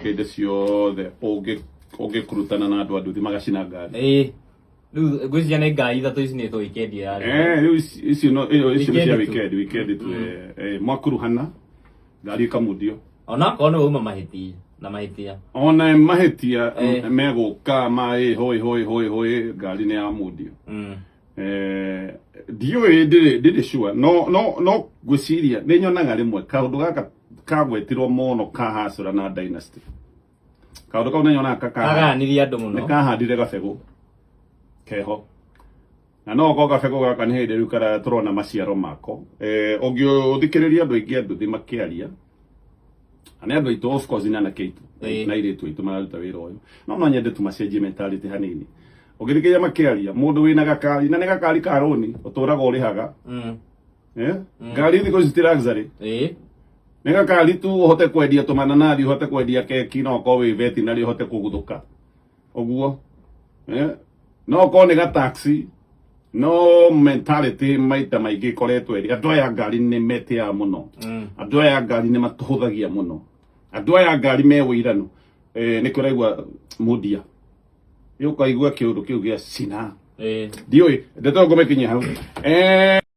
ciake indo ciothe ũngĩkurutana na andũ nduthi magacina ngari. Rĩu ngwĩciria nĩ ngari ithatũ ici nĩ tũwikendi rĩu icio no cia weekend tu mwakuruhana ngari ĩkamundio ona korwo nĩ wauma mahĩtia na mahĩtia ona mahĩtia megũka hoi ngari nĩ yamundio. Ndiũĩ ndĩrĩ sure no ngwĩciria nĩ nyonaga rĩmwe kaũndũ gaka kagwetirwo mũno kahacũra na Dynasty. Kaũndũ kau nĩ nyonaga kaganirie andũ mũno, nĩ kahandire gabegũ keho na no ko gabegũ gaka nĩ hĩndĩ rĩu kara tũrona maciaro mako. Ũngĩthikĩrĩria andũ aingĩ nduthi makĩaria na andũ aitũ of course na keitu na iretu aitũ mararuta wĩra ũyũ no nyende tumacenjie mentality hanini. Ũngĩthikĩrĩria makĩaria mũndũ wĩna gakari na nĩ gakari ka rũni ũtũraga ũrĩhaga ngari thikũ ici ti luxury. Nĩ gakari tu ũhote kwendia tũmananathi, ũhote kwendia keki, no ko wĩ veterinary ũhote kũguthũka ũguo. No ko nĩ ga taxi, no mentality maita maingĩ koretwo ĩrĩ andũ aya ngari nĩ metĩaga mũno, andũ aya ngari nĩ matũhũthagia mũno, andũ aya ngari me wĩirano. Nĩ kũraigua mũndia ũkaigua kĩũndũ kĩu gĩa cina ndiũĩ ndeto ngũmĩkinyia hau.